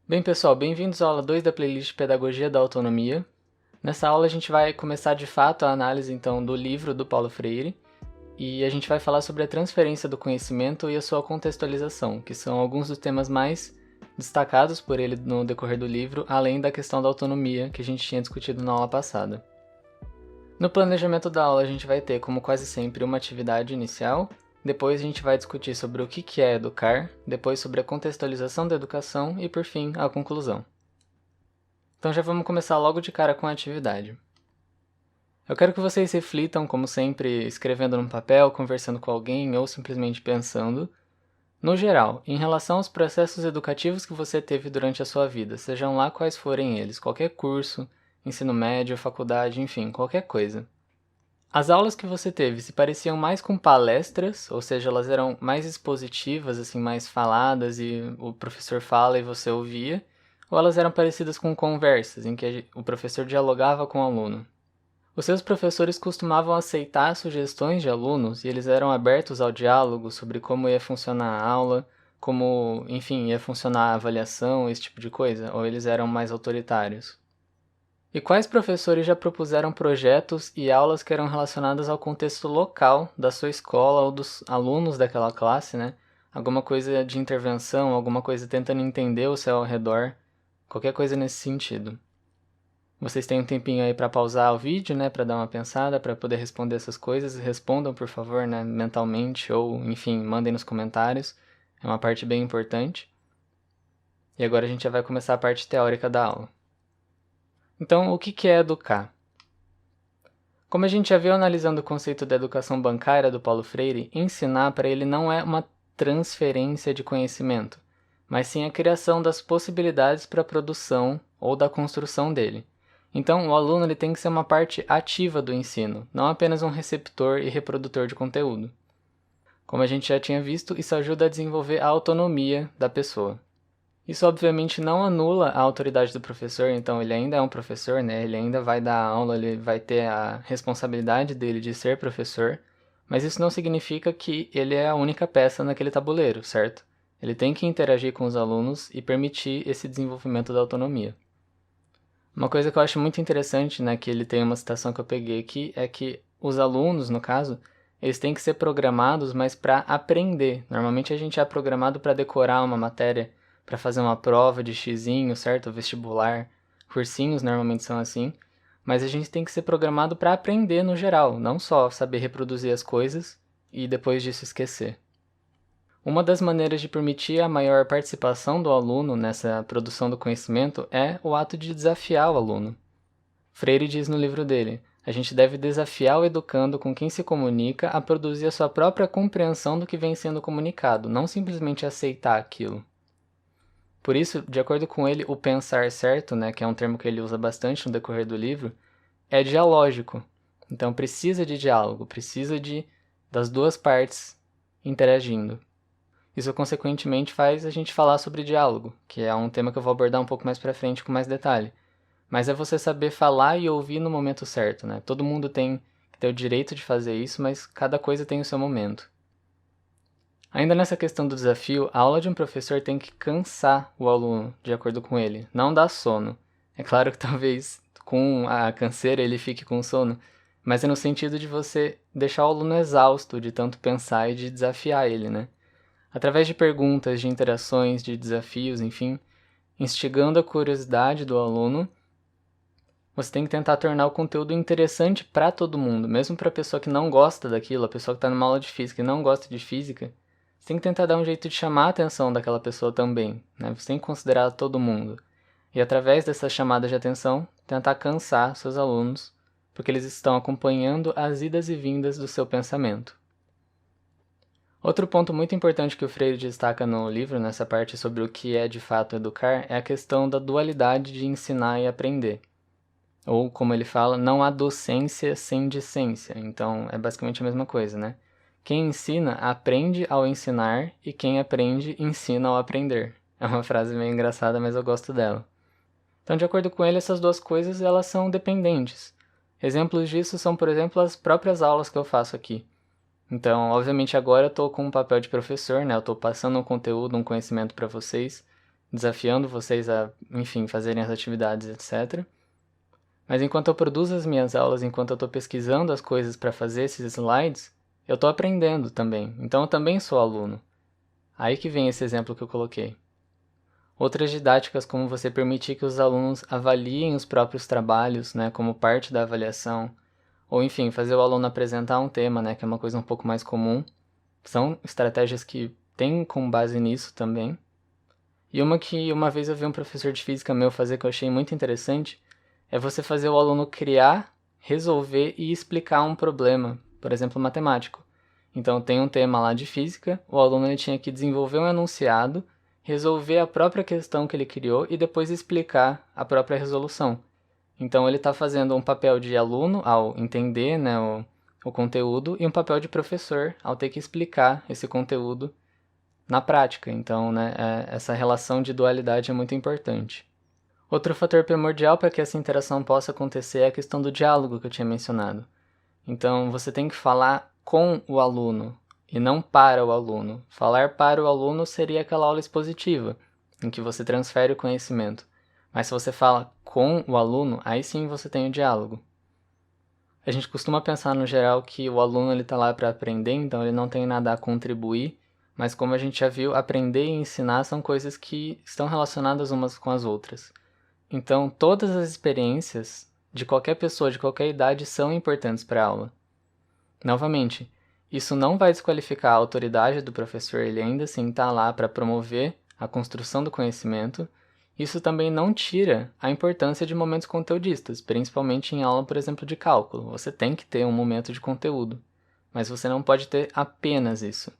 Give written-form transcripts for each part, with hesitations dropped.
Bem, pessoal, bem-vindos à aula 2 da playlist Pedagogia da Autonomia. Nessa aula a gente vai começar de fato a análise então do livro do Paulo Freire e a gente vai falar sobre a transferência do conhecimento e a sua contextualização, que são alguns dos temas mais destacados por ele no decorrer do livro, além da questão da autonomia que a gente tinha discutido na aula passada. No planejamento da aula a gente vai ter, como quase sempre, uma atividade inicial. Depois a gente vai discutir sobre o que é educar, depois sobre a contextualização da educação e, por fim, a conclusão. Então já vamos começar logo de cara com a atividade. Eu quero que vocês reflitam, como sempre, escrevendo num papel, conversando com alguém ou simplesmente pensando, no geral, em relação aos processos educativos que você teve durante a sua vida, sejam lá quais forem eles, qualquer curso, ensino médio, faculdade, enfim, qualquer coisa. As aulas que você teve se pareciam mais com palestras, ou seja, elas eram mais expositivas, assim, mais faladas e o professor fala e você ouvia, ou elas eram parecidas com conversas, em que o professor dialogava com o aluno? Os seus professores costumavam aceitar sugestões de alunos e eles eram abertos ao diálogo sobre como ia funcionar a aula, como, enfim, ia funcionar a avaliação, esse tipo de coisa, ou eles eram mais autoritários? E quais professores já propuseram projetos e aulas que eram relacionadas ao contexto local da sua escola ou dos alunos daquela classe, né? Alguma coisa de intervenção, alguma coisa tentando entender o céu ao redor, qualquer coisa nesse sentido. Vocês têm um tempinho aí para pausar o vídeo, né, para dar uma pensada, para poder responder essas coisas. Respondam, por favor, né, mentalmente ou, enfim, mandem nos comentários. É uma parte bem importante. E agora a gente já vai começar a parte teórica da aula. Então, o que é educar? Como a gente já viu analisando o conceito da educação bancária do Paulo Freire, ensinar para ele não é uma transferência de conhecimento, mas sim a criação das possibilidades para a produção ou da construção dele. Então, o aluno ele tem que ser uma parte ativa do ensino, não apenas um receptor e reprodutor de conteúdo. Como a gente já tinha visto, isso ajuda a desenvolver a autonomia da pessoa. Isso obviamente não anula a autoridade do professor, então ele ainda é um professor, né? Ele ainda vai dar aula, ele vai ter a responsabilidade dele de ser professor, mas isso não significa que ele é a única peça naquele tabuleiro, certo? Ele tem que interagir com os alunos e permitir esse desenvolvimento da autonomia. Uma coisa que eu acho muito interessante, né, que ele tem uma citação que eu peguei aqui, é que os alunos, no caso, eles têm que ser programados, mas para aprender. Normalmente a gente é programado para decorar uma matéria, para fazer uma prova de xizinho, certo? Vestibular, cursinhos normalmente são assim, mas a gente tem que ser programado para aprender no geral, não só saber reproduzir as coisas e depois disso esquecer. Uma das maneiras de permitir a maior participação do aluno nessa produção do conhecimento é o ato de desafiar o aluno. Freire diz no livro dele: a gente deve desafiar o educando com quem se comunica a produzir a sua própria compreensão do que vem sendo comunicado, não simplesmente aceitar aquilo. Por isso, de acordo com ele, o pensar certo, né, que é um termo que ele usa bastante no decorrer do livro, é dialógico. Então precisa de diálogo, precisa das duas partes interagindo. Isso, consequentemente, faz a gente falar sobre diálogo, que é um tema que eu vou abordar um pouco mais pra frente com mais detalhe. Mas é você saber falar e ouvir no momento certo, né? Todo mundo tem que ter o direito de fazer isso, mas cada coisa tem o seu momento. Ainda nessa questão do desafio, a aula de um professor tem que cansar o aluno, de acordo com ele, não dar sono. É claro que talvez com a canseira ele fique com sono, mas é no sentido de você deixar o aluno exausto de tanto pensar e de desafiar ele, né? Através de perguntas, de interações, de desafios, enfim, instigando a curiosidade do aluno, você tem que tentar tornar o conteúdo interessante para todo mundo, mesmo para a pessoa que não gosta daquilo, a pessoa que está numa aula de física e não gosta de física, você tem que tentar dar um jeito de chamar a atenção daquela pessoa também, né? Você tem que considerar todo mundo. E através dessa chamada de atenção, tentar cansar seus alunos, porque eles estão acompanhando as idas e vindas do seu pensamento. Outro ponto muito importante que o Freire destaca no livro, nessa parte sobre o que é de fato educar, é a questão da dualidade de ensinar e aprender. Ou, como ele fala, não há docência sem discência. Então, é basicamente a mesma coisa, né? Quem ensina, aprende ao ensinar, e quem aprende, ensina ao aprender. É uma frase meio engraçada, mas eu gosto dela. Então, de acordo com ele, essas duas coisas elas são dependentes. Exemplos disso são, por exemplo, as próprias aulas que eu faço aqui. Então, obviamente agora eu estou com um papel de professor, né? Eu estou passando um conteúdo, um conhecimento para vocês. desafiando vocês a, enfim, fazerem as atividades, etc. Mas enquanto eu produzo as minhas aulas, enquanto eu estou pesquisando as coisas para fazer esses slides, eu estou aprendendo também. Então eu também sou aluno. Aí que vem esse exemplo que eu coloquei. Outras didáticas, como você permitir que os alunos avaliem os próprios trabalhos, né, como parte da avaliação, ou enfim, fazer o aluno apresentar um tema, né, que é uma coisa um pouco mais comum, são estratégias que têm com base nisso também. E uma que uma vez eu vi um professor de física meu fazer que eu achei muito interessante, é você fazer o aluno criar, resolver e explicar um problema, por exemplo, matemático. Então tem um tema lá de física, o aluno ele tinha que desenvolver um enunciado, resolver a própria questão que ele criou e depois explicar a própria resolução. Então ele está fazendo um papel de aluno ao entender, né, o conteúdo e um papel de professor ao ter que explicar esse conteúdo na prática. Então, né, essa relação de dualidade é muito importante. Outro fator primordial para que essa interação possa acontecer é a questão do diálogo que eu tinha mencionado. Então, você tem que falar com o aluno e não para o aluno. Falar para o aluno seria aquela aula expositiva, em que você transfere o conhecimento. Mas se você fala com o aluno, aí sim você tem o diálogo. A gente costuma pensar no geral que o aluno está lá para aprender, então ele não tem nada a contribuir, mas como a gente já viu, aprender e ensinar são coisas que estão relacionadas umas com as outras. Então, todas as experiências de qualquer pessoa, de qualquer idade, são importantes para a aula. Novamente, isso não vai desqualificar a autoridade do professor, ele ainda assim está lá para promover a construção do conhecimento. Isso também não tira a importância de momentos conteudistas, principalmente em aula, por exemplo, de cálculo. Você tem que ter um momento de conteúdo, mas você não pode ter apenas isso.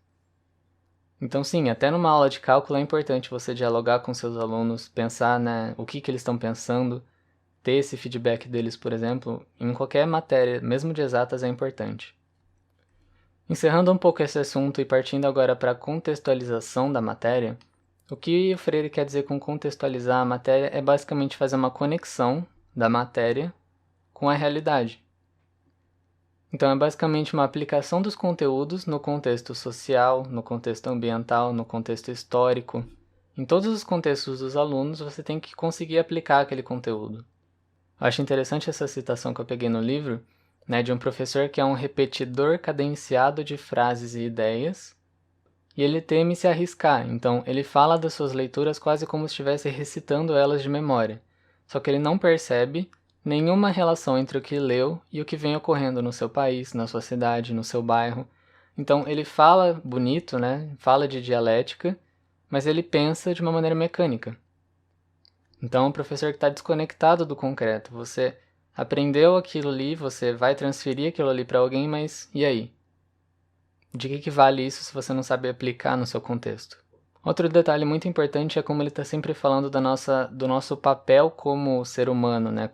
Então sim, até numa aula de cálculo é importante você dialogar com seus alunos, pensar, né, o que eles estão pensando, ter esse feedback deles, por exemplo, em qualquer matéria, mesmo de exatas, é importante. Encerrando um pouco esse assunto e partindo agora para a contextualização da matéria, o que o Freire quer dizer com contextualizar a matéria é basicamente fazer uma conexão da matéria com a realidade. Então, é basicamente uma aplicação dos conteúdos no contexto social, no contexto ambiental, no contexto histórico. Em todos os contextos dos alunos, você tem que conseguir aplicar aquele conteúdo. Eu acho interessante essa citação que eu peguei no livro, né, de um professor que é um repetidor cadenciado de frases e ideias, e ele teme se arriscar, então ele fala das suas leituras quase como se estivesse recitando elas de memória. Só que ele não percebe nenhuma relação entre o que leu e o que vem ocorrendo no seu país, na sua cidade, no seu bairro. Então ele fala bonito, né? Fala de dialética, mas ele pensa de uma maneira mecânica. Então é um professor que está desconectado do concreto. Você aprendeu aquilo ali, você vai transferir aquilo ali para alguém, mas e aí? De que vale isso se você não sabe aplicar no seu contexto? Outro detalhe muito importante é como ele está sempre falando do nosso papel como ser humano, né?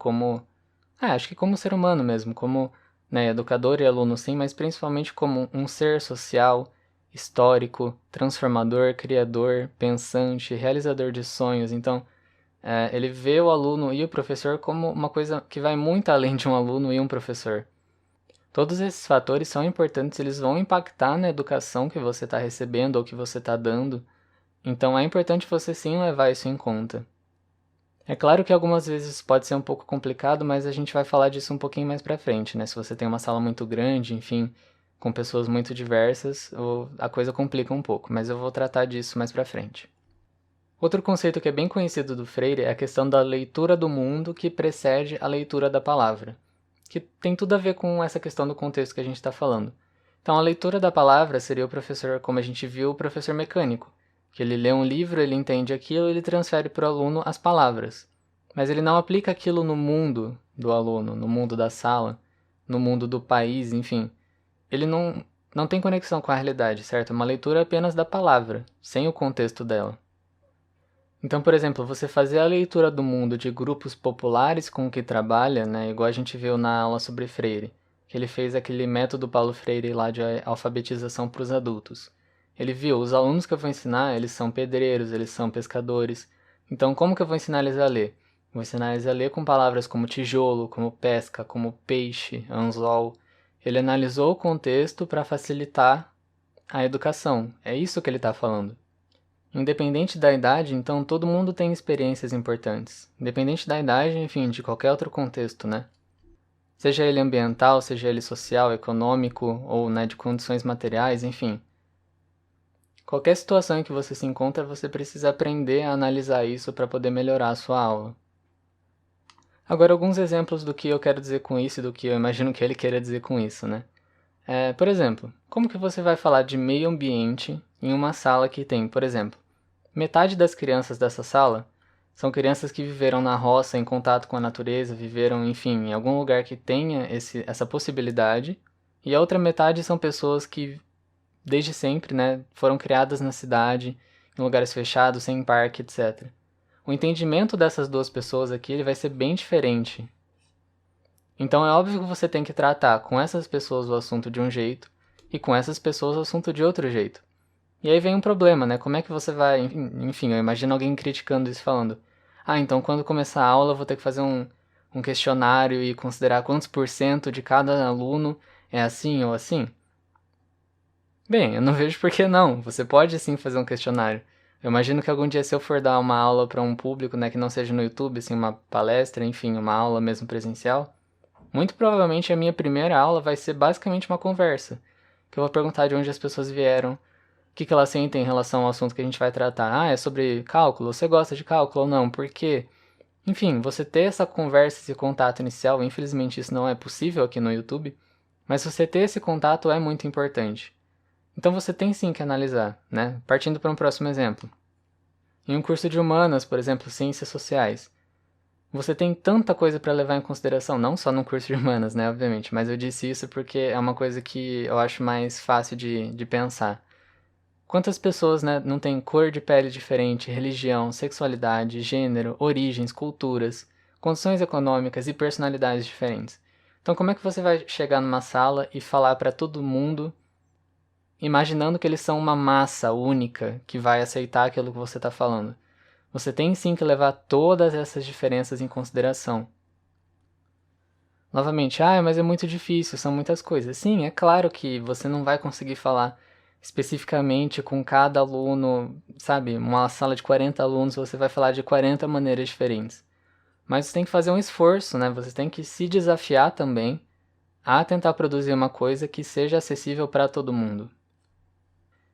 Acho que como ser humano mesmo, como, né, educador e aluno sim, mas principalmente como um ser social, histórico, transformador, criador, pensante, realizador de sonhos. Então, ele vê o aluno e o professor como uma coisa que vai muito além de um aluno e um professor. Todos esses fatores são importantes, eles vão impactar na educação que você está recebendo ou que você está dando. Então é importante você sim levar isso em conta. É claro que algumas vezes pode ser um pouco complicado, mas a gente vai falar disso um pouquinho mais pra frente, né? Se você tem uma sala muito grande, enfim, com pessoas muito diversas, a coisa complica um pouco, mas eu vou tratar disso mais pra frente. Outro conceito que é bem conhecido do Freire é a questão da leitura do mundo que precede a leitura da palavra, que tem tudo a ver com essa questão do contexto que a gente está falando. Então, a leitura da palavra seria o professor, como a gente viu, o professor mecânico, que ele lê um livro, ele entende aquilo e ele transfere para o aluno as palavras. Mas ele não aplica aquilo no mundo do aluno, no mundo da sala, no mundo do país, enfim. Ele não tem conexão com a realidade, certo? É uma leitura apenas da palavra, sem o contexto dela. Então, por exemplo, você fazer a leitura do mundo de grupos populares com que trabalha, né, igual a gente viu na aula sobre Freire, que ele fez aquele método Paulo Freire lá de alfabetização para os adultos. Ele viu, os alunos que eu vou ensinar, eles são pedreiros, eles são pescadores. Então, como que eu vou ensinar eles a ler? Vou ensinar eles a ler com palavras como tijolo, como pesca, como peixe, anzol. Ele analisou o contexto para facilitar a educação. É isso que ele está falando. Independente da idade, então todo mundo tem experiências importantes. Independente da idade, enfim, de qualquer outro contexto, né? Seja ele ambiental, seja ele social, econômico ou, né, de condições materiais, enfim. Qualquer situação em que você se encontra, você precisa aprender a analisar isso para poder melhorar a sua aula. Agora, alguns exemplos do que eu quero dizer com isso e do que eu imagino que ele queira dizer com isso, né? Por exemplo, como que você vai falar de meio ambiente em uma sala que tem, por exemplo, metade das crianças dessa sala são crianças que viveram na roça, em contato com a natureza, viveram, enfim, em algum lugar que tenha essa possibilidade, e a outra metade são pessoas que, desde sempre, né, foram criadas na cidade, em lugares fechados, sem parque, etc. O entendimento dessas duas pessoas aqui ele vai ser bem diferente. Então é óbvio que você tem que tratar com essas pessoas o assunto de um jeito e com essas pessoas o assunto de outro jeito. E aí vem um problema, né? Como é que você vai... Enfim, eu imagino alguém criticando isso falando: ah, então quando começar a aula eu vou ter que fazer um questionário e considerar quantos por cento de cada aluno é assim ou assim? Bem, eu não vejo por que não. Você pode sim fazer um questionário. Eu imagino que algum dia se eu for dar uma aula para um público, né, que não seja no YouTube, assim, uma palestra, enfim, uma aula mesmo presencial, muito provavelmente a minha primeira aula vai ser basicamente uma conversa, que eu vou perguntar de onde as pessoas vieram, o que elas sentem em relação ao assunto que a gente vai tratar. Ah, é sobre cálculo? Você gosta de cálculo ou não? Por quê? Enfim, você ter essa conversa, esse contato inicial, infelizmente isso não é possível aqui no YouTube, mas você ter esse contato é muito importante. Então você tem sim que analisar, né? Partindo para um próximo exemplo. Em um curso de humanas, por exemplo, ciências sociais, você tem tanta coisa para levar em consideração, não só no curso de humanas, né, obviamente, mas eu disse isso porque é uma coisa que eu acho mais fácil de pensar. Quantas pessoas, né, não têm cor de pele diferente, religião, sexualidade, gênero, origens, culturas, condições econômicas e personalidades diferentes? Então como é que você vai chegar numa sala e falar para todo mundo imaginando que eles são uma massa única que vai aceitar aquilo que você está falando? Você tem sim que levar todas essas diferenças em consideração. Novamente, mas é muito difícil, são muitas coisas. Sim, é claro que você não vai conseguir falar especificamente com cada aluno, sabe? Uma sala de 40 alunos, você vai falar de 40 maneiras diferentes. Mas você tem que fazer um esforço, né? Você tem que se desafiar também a tentar produzir uma coisa que seja acessível para todo mundo.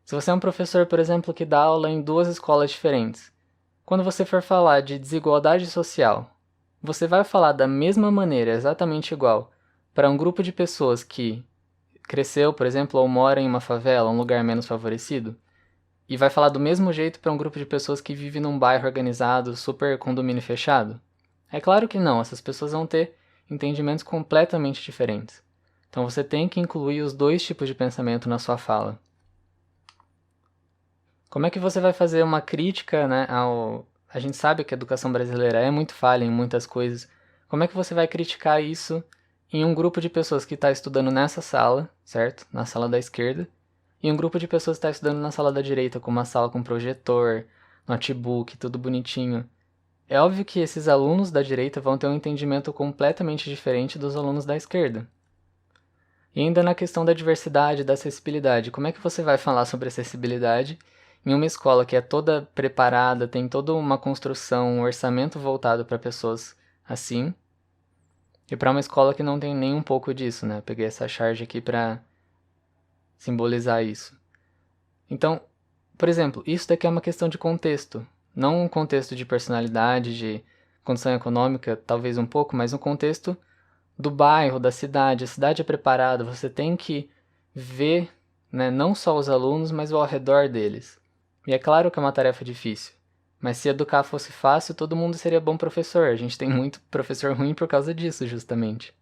Se você é um professor, por exemplo, que dá aula em duas escolas diferentes, quando você for falar de desigualdade social, você vai falar da mesma maneira, exatamente igual, para um grupo de pessoas que cresceu, por exemplo, ou mora em uma favela, um lugar menos favorecido, e vai falar do mesmo jeito para um grupo de pessoas que vive num bairro organizado, super condomínio fechado? É claro que não, essas pessoas vão ter entendimentos completamente diferentes. Então você tem que incluir os dois tipos de pensamento na sua fala. Como é que você vai fazer uma crítica, né, ao... A gente sabe que a educação brasileira é muito falha em muitas coisas. Como é que você vai criticar isso em um grupo de pessoas que está estudando nessa sala, certo? Na sala da esquerda, e um grupo de pessoas que está estudando na sala da direita, com uma sala com projetor, notebook, tudo bonitinho. É óbvio que esses alunos da direita vão ter um entendimento completamente diferente dos alunos da esquerda. E ainda na questão da diversidade, da acessibilidade, como é que você vai falar sobre acessibilidade em uma escola que é toda preparada, tem toda uma construção, um orçamento voltado para pessoas assim, e para uma escola que não tem nem um pouco disso, né? Peguei essa charge aqui para simbolizar isso. Então, por exemplo, isso daqui é uma questão de contexto, não um contexto de personalidade, de condição econômica, talvez um pouco, mas um contexto do bairro, da cidade. A cidade é preparada, você tem que ver, né, não só os alunos, mas o ao redor deles. E é claro que é uma tarefa difícil, mas se educar fosse fácil, todo mundo seria bom professor. A gente tem muito professor ruim por causa disso, justamente.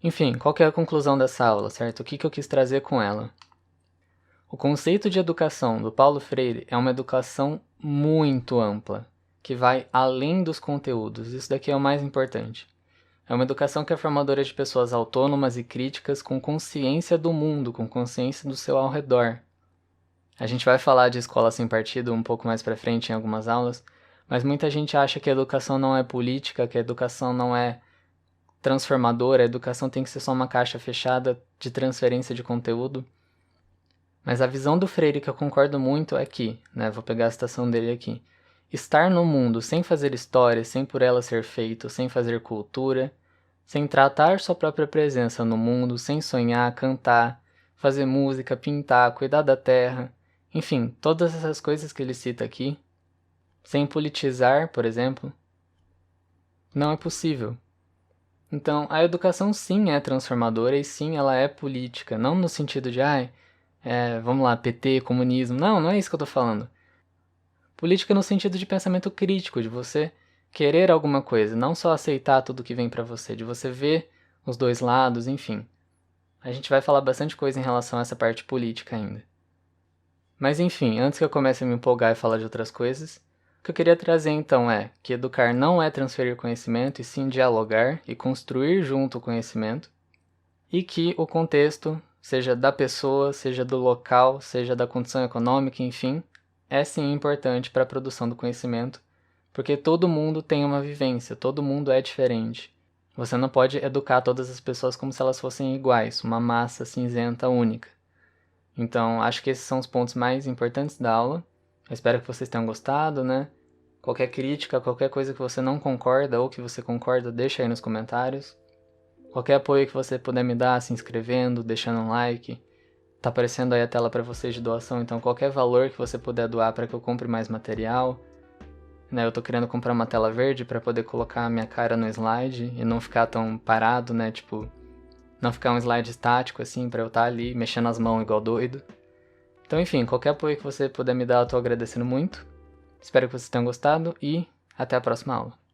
Enfim, qual que é a conclusão dessa aula, certo? O que eu quis trazer com ela? O conceito de educação do Paulo Freire é uma educação muito ampla, que vai além dos conteúdos. Isso daqui é o mais importante. É uma educação que é formadora de pessoas autônomas e críticas com consciência do mundo, com consciência do seu ao redor. A gente vai falar de escola sem partido um pouco mais pra frente em algumas aulas, mas muita gente acha que a educação não é política, que a educação não é transformadora, a educação tem que ser só uma caixa fechada de transferência de conteúdo. Mas a visão do Freire que eu concordo muito é que, né, vou pegar a citação dele aqui, estar no mundo sem fazer história, sem por ela ser feito, sem fazer cultura, sem tratar sua própria presença no mundo, sem sonhar, cantar, fazer música, pintar, cuidar da terra, enfim, todas essas coisas que ele cita aqui, sem politizar, por exemplo, não é possível. Então, a educação sim é transformadora e sim ela é política, não no sentido de, vamos lá, PT, comunismo, não é isso que eu tô falando. Política no sentido de pensamento crítico, de você querer alguma coisa, não só aceitar tudo que vem pra você, de você ver os dois lados, enfim. A gente vai falar bastante coisa em relação a essa parte política ainda. Mas enfim, antes que eu comece a me empolgar e falar de outras coisas, o que eu queria trazer então é que educar não é transferir conhecimento, e sim dialogar e construir junto o conhecimento, e que o contexto, seja da pessoa, seja do local, seja da condição econômica, enfim, é sim importante para a produção do conhecimento, porque todo mundo tem uma vivência, todo mundo é diferente. Você não pode educar todas as pessoas como se elas fossem iguais, uma massa cinzenta única. Então, acho que esses são os pontos mais importantes da aula. Eu espero que vocês tenham gostado, né? Qualquer crítica, qualquer coisa que você não concorda ou que você concorda, deixa aí nos comentários. Qualquer apoio que você puder me dar, se inscrevendo, deixando um like. Tá aparecendo aí a tela para vocês de doação, então qualquer valor que você puder doar para que eu compre mais material. Né, eu tô querendo comprar uma tela verde para poder colocar a minha cara no slide e não ficar tão parado, né? Tipo, não ficar um slide estático assim, para eu estar ali mexendo as mãos igual doido. Então, enfim, qualquer apoio que você puder me dar, eu tô agradecendo muito. Espero que vocês tenham gostado e até a próxima aula.